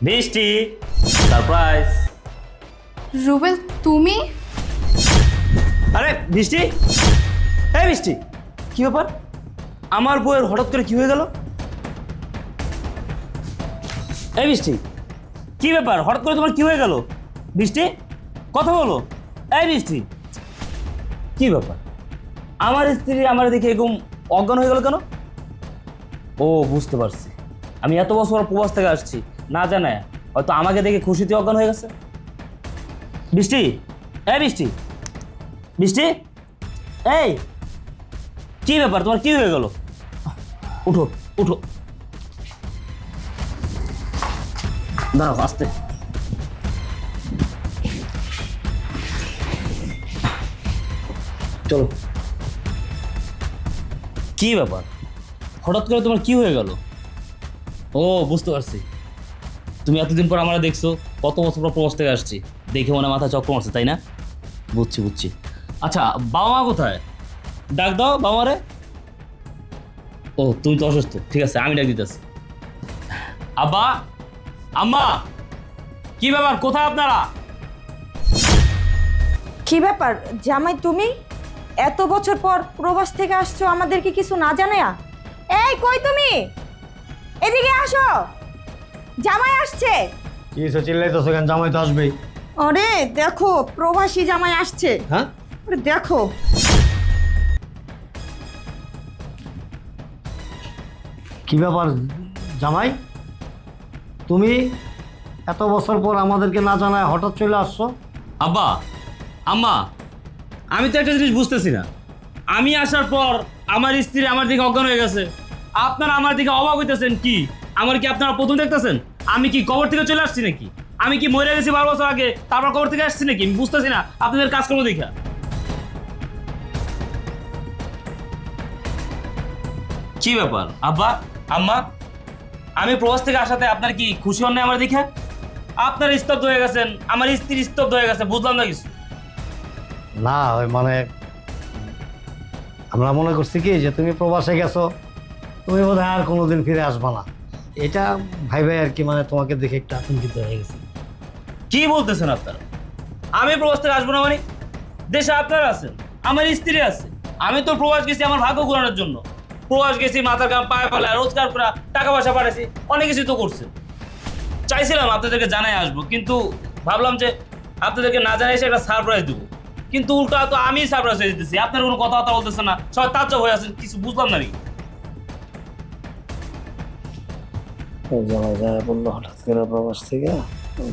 বৃষ্টি সারপ্রাইজ। রুবেল তুমি? আরে বৃষ্টি, এই বৃষ্টি, কি ব্যাপার? আমার বউয়ের হঠাৎ করে কি হয়ে গেল? এই বৃষ্টি, কি ব্যাপার? হঠাৎ করে তোমার কি হয়ে গেল? বৃষ্টি, কথা বলো। এই বৃষ্টি, কি ব্যাপার? আমার স্ত্রী আমার দেখে এরকম অজ্ঞান হয়ে গেল কেন? ও বুঝতে পারছি, আমি এত বছর প্রবাস থেকে আসছি, না জানায় হয়তো আমাকে দেখে খুশিতে অজ্ঞান হয়ে গেছে। বৃষ্টি, এই বৃষ্টি, বৃষ্টি, এই কি ব্যাপার? তোমার কি হয়ে গেল? উঠো উঠো, দাঁড়াও আস্তে। চলো। কি ব্যাপার? হঠাৎ করে তোমার কি হয়ে গেল? ও বুঝতে পারছি, তুমি এতদিন পর আমরা দেখছো, কত বছর পর প্রবাস থেকে আসছি, দেখে মনে মাথা চক্কর মারছে, তাই না? বুঝছি বুঝছি। আচ্ছা, বাবা মা কোথায়? ডাক দাও বাবা মারে। ও তুমি তো অসুস্থ, ঠিক আছে আমি ডাক দিতেছি। আব্বা, আম্মা, কি ব্যাপার, কোথায় আপনারা? কি ব্যাপার জামাই, তুমি এত বছর পর প্রবাস থেকে আসছো, আমাদেরকে কিছু না জানায়া? এই কই তুমি, এদিকে আসো, জামাই আসছে। কি হয়েছে চিল্লাইতেছো কেন? জামাই তো আসবেই। আরে দেখো, প্রবাসী জামাই আসছে। হ্যাঁ, আরে দেখো। কি ব্যাপার জামাই, তুমি এত বছর পর আমাদেরকে না জানায় হঠাৎ চলে আসছো? আব্বা, আম্মা, আমি তো একটা জিনিস বুঝতেছি না। আমি আসার পর আমার স্ত্রী আমার দিকে অজ্ঞান হয়ে গেছে, আপনারা আমার দিকে অবাক হইতেছেন কি? আমার কি আপনারা প্রথম দেখতেছেন? আমি কি কবর থেকে চলে আসছি নাকি? আমি কি মরে গেছি 12 বছর আগে, তারপর কবর থেকে আসছি নাকি? আমি বুঝতেছি না আপনাদের কাজকর্ম দেখা। কি ব্যাপার আব্বা, আম্মা, আমি প্রবাস থেকে আসাতে আপনার কি খুশি হন না আমার দেখে? আপনারা স্তব্ধ হয়ে গেছেন, আমার স্ত্রী স্তব্ধ হয়ে গেছে, বুঝলাম না কিছু। না, ওই মানে আমরা মনে করছি কি যে তুমি প্রবাসে গেছো, তুমি বোধহয় আর কোনোদিন ফিরে আসবা না, এটা ভাই ভাই আর কি, মানে তোমাকে দেখে একটু আতঙ্কিত হয়ে গেছি। কি বলতেছেন আপনারা? আমি প্রবাস থেকে আসবো না মানে? দেশে আপনারা আছেন, আমার স্ত্রী আছে। আমি তো প্রবাস গেছি আমার ভাগ্য ঘোরানোর জন্য। প্রবাস গেছি মাথার গাম পায়ে ফেলা, রোজগার করা, টাকা পয়সা পাঠাইছি, অনেক কিছু তো করছে। চাইছিলাম আপনাদেরকে জানাই আসবো, কিন্তু ভাবলাম যে আপনাদেরকে না জানাই এসে একটা সারপ্রাইজ দেবো, কিন্তু উল্টা তো আমি সারপ্রাইজ হয়ে দিতেছি। আপনার কোনো কথাবার্তা বলতেছেন না, সবাই তাজ্জব হয়ে আছেন, কিছু বুঝলাম না। জামাই জামাই বললো হঠাৎ করে প্রবাস থেকে,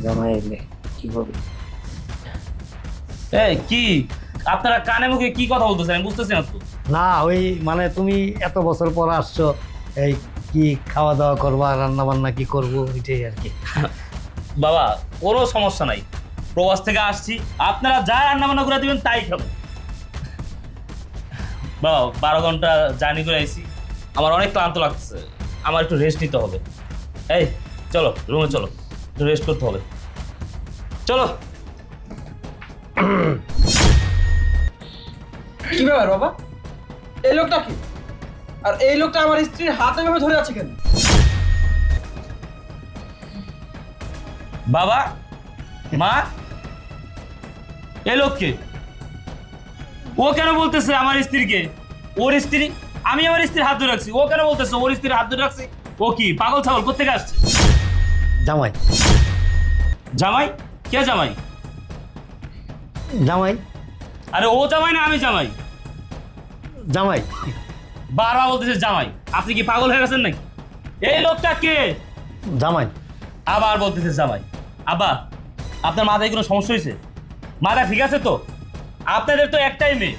জামাই এলে কি করবে? এই কি আপনারা কানে মুখে কি কথা বলতেছেন আমি বুঝতেছি না তো। না, ওই মানে তুমি এত বছর পর আসছো, এই কি খাওয়া দাওয়া করবা, রান্না বান্না কি করবো, এটাই আর কি। বাবা কোনো সমস্যা নাই, প্রবাস থেকে আসছি, আপনারা যা রান্না বান্না করে দিবেন তাই খাবো। বাবা 12 ঘন্টা জার্নি করে আইছি, আমার অনেক ক্লান্ত লাগছে, আমার একটু রেস্ট নিতে হবে। এই চলো রুমে চলো, একটু রেস্ট করতে হবে, চলো। কি ব্যাপার বাবা, এই লোকটা কি? আর এই লোকটা আমার স্ত্রীর হাতে ভাবে ধরে আছে কেন? বাবা, মা, এ লোককে ও কেন বলতেছে আমার স্ত্রীকে ওর স্ত্রী? আমি আমার স্ত্রীর হাত ধরে রাখছি, ও কেন বলতেছে ওর স্ত্রীর হাত ধরে রাখছি? ও কি পাগল ছাগল কোত্থেকে আসছে? জামাই, জামাই? কে জামাই? জামাই, আরে ও জামাই না আমি জামাই? জামাই, বারবার বলতেছে জামাই, আপনি কি পাগল হয়ে গেছেন নাকি? এই লোকটা কে? জামাই। আবার বলতেছে জামাই। আব্বা, আপনার মাথায় কোনো সমস্যা হয়েছে? মাথা ঠিক আছে তো? আপনাদের তো একটাই মেয়ে,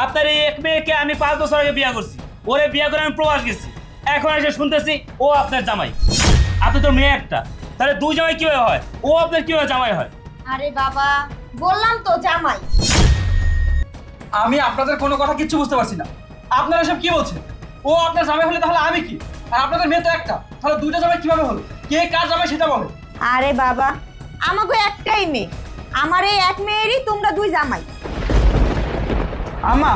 আপনার এই এক মেয়েকে আমি 5 বছর আগে বিয়ে করছি, ওরে বিয়ে করে আমি প্রবাস গেছি, এখন এসে শুনতেছি ও আপনার জামাই। আপনি তো মেয়ে একটা, তাহলে 2 জামাই কিভাবে হয়? ও আপনার কিভাবে জামাই হয়? আরে বাবা, বললাম তো জামাই। আমি আপনাদের কোনো কথা কিচ্ছু বুঝতে পারছি না। আপনারা সব কি বলছেন? ও আপনার জামাই হলে তাহলে আমি কি? আর আপনাদের মেয়ে তো একটা, তাহলে 2টা জামাই কিভাবে হলো? কে কার জামাই সেটা বলো। আরে বাবা, আমাকে একটাই মেয়ে, আমার এই এক মেয়েরই তোমরা 2 জামাই। আম্মা,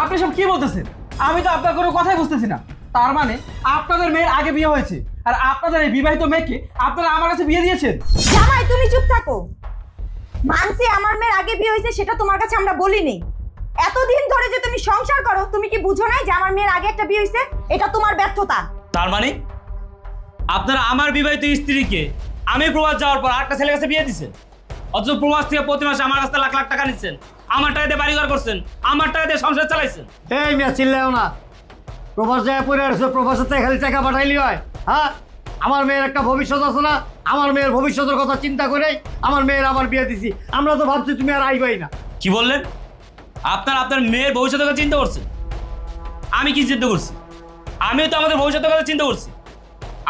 আপনি সব কি বলতেছেন? আমি তো আপনার কোনো কথাই বুঝতেছি না। তার মানে আপনাদের মেয়ের আগে বিয়ে হয়েছে আর আপনাদের এই বিবাহিত মেয়েকে আপনারা আমার কাছে বিয়ে দিয়েছেন। জামাই তুমি চুপ থাকো। মানছি আমার মেয়ের আগে বিয়ে হয়েছে, সেটা তোমার কাছে আমরা বলিনি। এতদিন ধরে যে তুমি সংসার করো, তুমি কি বুঝো না যে আমার মেয়ের আগে একটা বিয়ে হয়েছে? এটা তোমার ব্যর্থতা। তার মানে আপনারা আমার বিবাহিত স্ত্রীকে আমি প্রবাস যাওয়ার পর আরেকটা ছেলের কাছে বিয়ে দিচ্ছেন, অথচ প্রবাস থেকে প্রতি মাসে আমার কাছে লাখ লাখ টাকা নিচ্ছেন, আমার টাকা দিয়ে বাড়িঘর করছেন, আমার টাকা দিয়ে সংসার চালাইছেন। এই মিয়া চিল্লাও না। প্রবাস যায় পড়ে আসছে, প্রবাসের থেকে খালি টাকা পাঠাইলি হয়? হ্যাঁ, আমার মেয়ের একটা ভবিষ্যৎ আছে না? আমার মেয়ের ভবিষ্যতের কথা চিন্তা করেই আমার মেয়ের আবার বিয়ে দিছি। আমরা তো ভাবছি তুমি আর আইবাই না। কি বললেন? আপনার মেয়ের ভবিষ্যতের কথা চিন্তা করছেন? আমি কি চিন্তা করছি? আমিও তো আমাদের ভবিষ্যতের কথা চিন্তা করছি,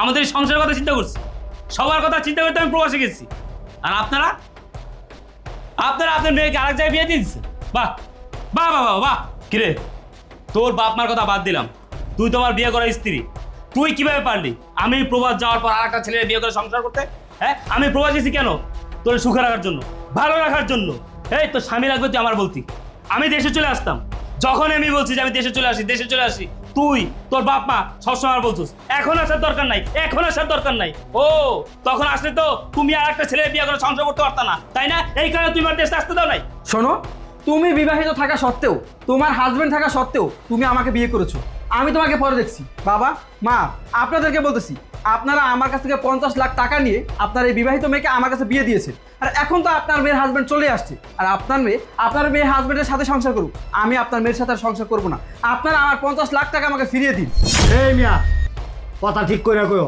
আমাদের সংসারের কথা চিন্তা করছি, সবার কথা চিন্তা করতে আমি প্রবাসে গেছি। আর আপনারা আপনার মেয়েকে আরেক জায়গায় বিয়ে দিয়ে দিচ্ছেন। বাহ বাহ বাহ বাহ বাহ। কিরে, তোর বাপ মার কথা বাদ দিলাম, তুই তোমার বিয়ে করা স্ত্রী, তুই কিভাবে পারলি আমি প্রবাস যাওয়ার পর আরেকটা ছেলের বিয়ে করে সংসার করতে? হ্যাঁ, আমি প্রবাস গেছি কেন? তোর সুখে রাখার জন্য, ভালো রাখার জন্য। এই তোর স্বামী লাগবে তুই আমার বলতি, আমি দেশে চলে আসতাম। যখন আমি বলছি যে আমি দেশে চলে আসি, তুই তোর বাপ মা সবসময় বলছিস এখন আসার দরকার নাই, এখন আসার দরকার নাই। ও তখন আসলে তো তুমি আর একটা ছেলে বিয়ে করে সংসার করতে পারতা না, তাই না? এই কারণে তুমি আমার দেশে আসতে দাও নাই। শোনো, তুমি বিবাহিত থাকা সত্ত্বেও, তোমার হাজবেন্ড থাকা সত্ত্বেও তুমি আমাকে বিয়ে করেছো, আমি তোমাকে পরে দেখছি। বাবা মা, আপনাদেরকে বলতেছি, আপনারা আমার কাছ থেকে 50 লাখ টাকা নিয়ে আপনার এই বিবাহিত মেয়েকে আমার কাছে বিয়ে দিয়েছেন। আর এখন তো আপনার মেয়ের হাজবেন্ড চলে আসছে, আর আপনার মেয়ে হাজবেন্ডের সাথে সংসার করুক। আমি আপনার মেয়ের সাথে আর সংসার করবো না। আপনারা আমার 50 লাখ টাকা আমাকে ফিরিয়ে দিন। এই মিয়া কথা ঠিক করে কইও।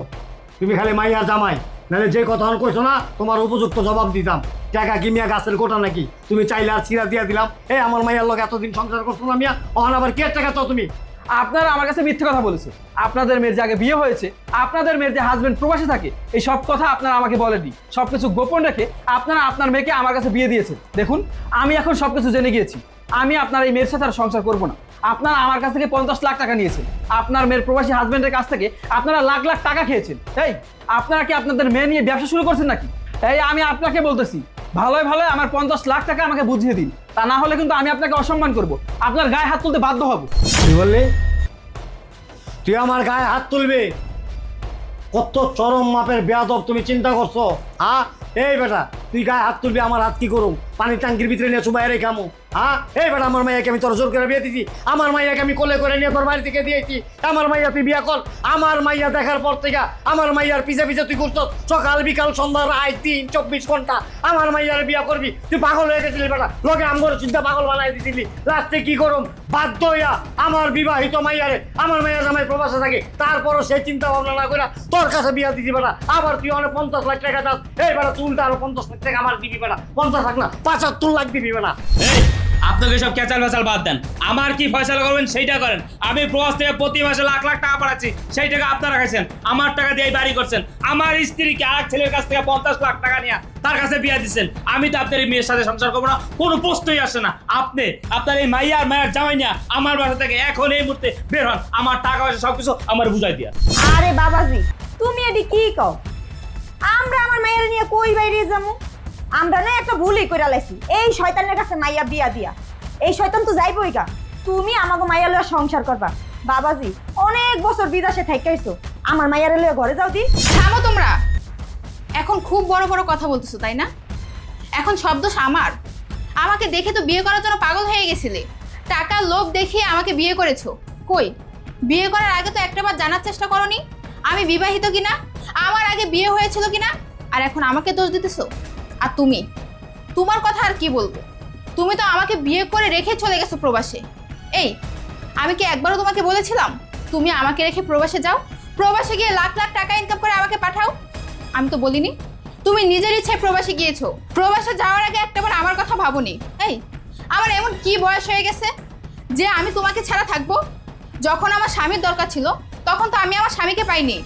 তুমি খালি মাইয়ার জামাই, নাহলে যে কথা কইছো না তোমার উপযুক্ত জবাব দিতাম। টাকা কি মিয়া গাছের কোটা নাকি? তুমি চাইলে আর ছিঁড়া দিয়া দিলাম। এই আমার মাইয়ার লোক এতদিন সংসার করছো না মিয়া, ওখানে আবার কে টাকা চাও তুমি? আপনারা আমার কাছে মিথ্যে কথা বলেছে। আপনাদের মেয়ের যে আগে বিয়ে হয়েছে, আপনাদের মেয়ের যে হাজবেন্ড প্রবাসে থাকে, এই সব কথা আপনারা আমাকে বলেননি। সবকিছু গোপন রেখে আপনারা আপনার মেয়েকে আমার কাছে বিয়ে দিয়েছেন। দেখুন, আমি এখন সবকিছু জেনে গিয়েছি। আমি আপনার এই মেয়ের সাথে আর সংসার করবো না। আপনারা আমার কাছ থেকে 50 লাখ টাকা নিয়েছেন, আপনার মেয়ের প্রবাসী হাজবেন্ডের কাছ থেকে আপনারা লাখ লাখ টাকা খেয়েছেন। এই আপনারা কি আপনাদের মেয়ে নিয়ে ব্যবসা শুরু করছেন নাকি? এই আমি আপনাকে বলতেছি, ভালোই আমার 50 লাখ টাকা আমাকে বুঝিয়ে দিন, তা না হলে কিন্তু আমি আপনাকে অসম্মান করব, আপনার গায়ে হাত তুলতে বাধ্য হব। কি বললি? তুই আমার গায়ে হাত তুলবি? কত চরম মাপের বেয়াদব তুমি চিন্তা করছো? হ্যাঁ, এই বেটা তুই গায়ে হাত তুলবি, আমার হাত কি করুম? পানি ট্যাঙ্কির ভিতরে নিয়ে চুবাই রেখে আমু? হ্যাঁ, এই বেটা আমার মাইয়াকে আমি তোর জোর করে বিয়ে দিছি, আমার মাইয়াকে আমি কোলে করে নিয়ে তোর বাড়ি থেকে দিয়েছি। আমার মাইয়া তুই বিয়ে কর। আমার মাইয়া দেখার পর থেকে আমার মাইয়ার পিছে পিছে তুই করছ সকাল বিকাল সন্ধ্যা রাত 3-24 ঘন্টা। আমার মাইয়ার বিয়ে করবি? তুই পাগল হয়ে গেছিলি বেটা, লোকে আমগর চিন্তা পাগল বানাই দিছিলি। লাস্টে কি করুম? বাধ্য হইয়া আমার বিবাহিত মাইয়ারে, আমার মাইয়া জামাই প্রবাসে থাকে, তারপরও সেই চিন্তা ভাবনা না করে তোর কাছে বিয়া দিছি বেটা। আবার তুই অনেক 50 লাখ টাকা দাস। এই বেটা তুই উল্টা আরো 50 লাখ টাকা আমার দিবি বেটা। 50 লাখ না 75 লাখ দিবি বেটা। এই আপনাকে সব ক্যাচাল ভ্যাচাল বাদ দেন, আমার কি ফয়সালা করবেন সেইটা করেন। আমি প্রবাস থেকে প্রতি মাসে লাখ লাখ টাকা পাঠাচ্ছি, সেই টাকা আপনারা খাইছেন, আমার টাকা দিয়ে বাড়ি করছেন। আমার স্ত্রীকে আরেক ছেলের কাছ থেকে 50 লাখ টাকা নিয়ে তার কাছে বিয়ে দিচ্ছেন। আমি তো আপনার এই মেয়ের সাথে সংসার করবো না, কোনো প্রশ্নই আসে না। আপনি আপনার এই মাইয়ার জামাই নিয়ে আমার বাসা থেকে এখন এই মুহূর্তে বের হন, আমার টাকা পয়সা সবকিছু আমার বুঝাই দিয়া। আরে বাবাজি, তুমি এটি কি কও? আমরা আমার মাইয়ার নিয়ে কই বাইরে যাবো? আমরা না একটা ভুলই কইরা লাইছি, এই শয়তানের কাছে মাইয়া বিয়া দিয়া। এই শয়তান তো যাইবই গা। তুমি আমাকে মাইয়া লইয়া সংসার করবা। বাবাজি অনেক বছর বিদেশে থাইকাইছো, আমার মাইয়ারে লইয়া ঘরে যাও দি। থামো তোমরা। এখন খুব বড় বড় কথা বলতেছো, তাই না? এখন সব দোষ আমার। আমাকে দেখে তো বিয়ে করার জন্য পাগল হয়ে গেছিলে, টাকার লোভ দেখিয়ে আমাকে বিয়ে করেছো। কই, বিয়ে করার আগে তো একটাবার জানার চেষ্টা করোনি আমি বিবাহিত কিনা, আমার আগে বিয়ে হয়েছিল কিনা, আর এখন আমাকে দোষ দিতেছো। আর তুমি, তোমার কথা আর কি বলবো? তুমি তো আমাকে বিয়ে করে রেখে চলে গেছো প্রবাসে। এই আমি কি একবারও তোমাকে বলেছিলাম তুমি আমাকে রেখে প্রবাসে যাও, প্রবাসে গিয়ে লাখ লাখ টাকা ইনকাম করে আমাকে পাঠাও? আমি তো বলিনি। তুমি নিজের ইচ্ছায় প্রবাসে গিয়েছো, প্রবাসে যাওয়ার আগে একটাবার আমার কথা ভাবোনি। এই আমার এমন কি বয়স হয়ে গেছে যে আমি তোমাকে ছাড়া থাকবো? যখন আমার স্বামীর দরকার ছিল তখন তো আমি আমার স্বামীকে পাইনি,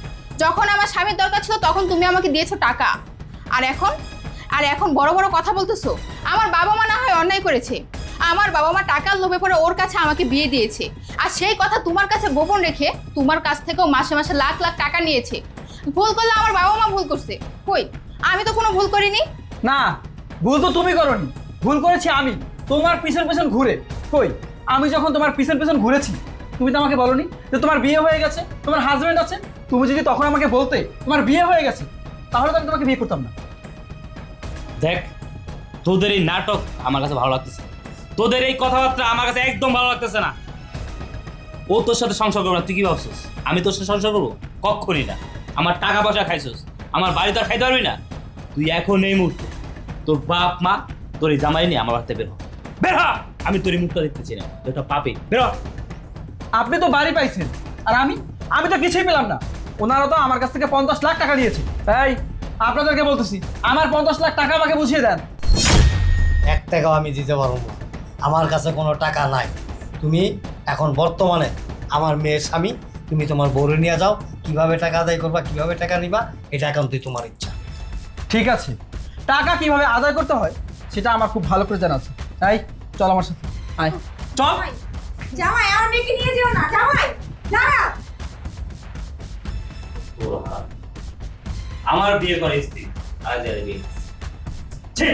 যখন আমার স্বামীর দরকার ছিল তখন তুমি আমাকে দিয়েছো টাকা। আর এখন বড় বড় কথা বলতেছো। আমার বাবা মা না হয় অন্যায় করেছে, আমার বাবা মা টাকার লোভে পড়ে ওর কাছে আমাকে বিয়ে দিয়েছে, আর সেই কথা তোমার কাছে গোপন রেখে তোমার কাছ থেকেও মাসে মাসে লাখ লাখ টাকা নিয়েছে। ভুল করলে আমার বাবা মা ভুল করছে, কই আমি তো কোনো ভুল করিনি। না, ভুল তো তুমি করোনি, ভুল করেছি আমি, তোমার পিছন পিছন ঘুরে। কই, আমি যখন তোমার পিছন পিছন ঘুরেছি তুমি তো আমাকে বলনি যে তোমার বিয়ে হয়ে গেছে, তোমার হাজবেন্ড আছে। তুমি যদি তখন আমাকে বলতে তোমার বিয়ে হয়ে গেছে, তাহলে তো আমি তোমাকে বিয়ে করতাম না। দেখ, তোদের এই নাটক আমার কাছে ভালো লাগতেছে না। তোদের এই কথাবার্তা আমার কাছে একদম ভালো লাগতেছে না। ও তোর সাথে সংসার করবো না, তুই কি ভাবছিস আমি তোর সাথে সংসার করবো? কক্ষণই না। আমার টাকা পয়সা খাইছিস, আমার বাড়ি তো আর খাইতে পারবি না। তুই এখন এই মুহূর্তে তোর বাপ মা তোর এই জামাই নিয়ে আমার বাড়িতে বের হ, বের হ। আমি তোর এই মুখটা দেখতেছি না, তুই একটা পাপি, বের হ। আপনি তো বাড়ি পাইছেন, আর আমি তো কিছুই পেলাম না। ওনারা তো আমার কাছ থেকে 50 লাখ টাকা নিয়েছে। তাই আপনাদেরকে বলতেছি, আমার 50 লাখ টাকা আমাকে বুঝিয়ে দেন। 1 টাকাও আমি দিতে পারবো না, আমার কাছে কোনো টাকা নাই। তুমি এখন বর্তমানে আমার মেয়ের স্বামী, তুমি তোমার বউরে নিয়ে যাও। কিভাবে টাকা আদায় করবা, কিভাবে টাকা নিবা, এটা একান্তই তোমার ইচ্ছা। ঠিক আছে, টাকা কিভাবে আদায় করতে হয় সেটা আমার খুব ভালো করে জানা আছে। তাই চল আমার সাথে, আয় চল। জামাই আমার মেয়েকে নিয়ে যেও না, জামাই দাঁড়া। আমার বিয়ে করে স্ত্রী আর যারা বিয়ে, ছি!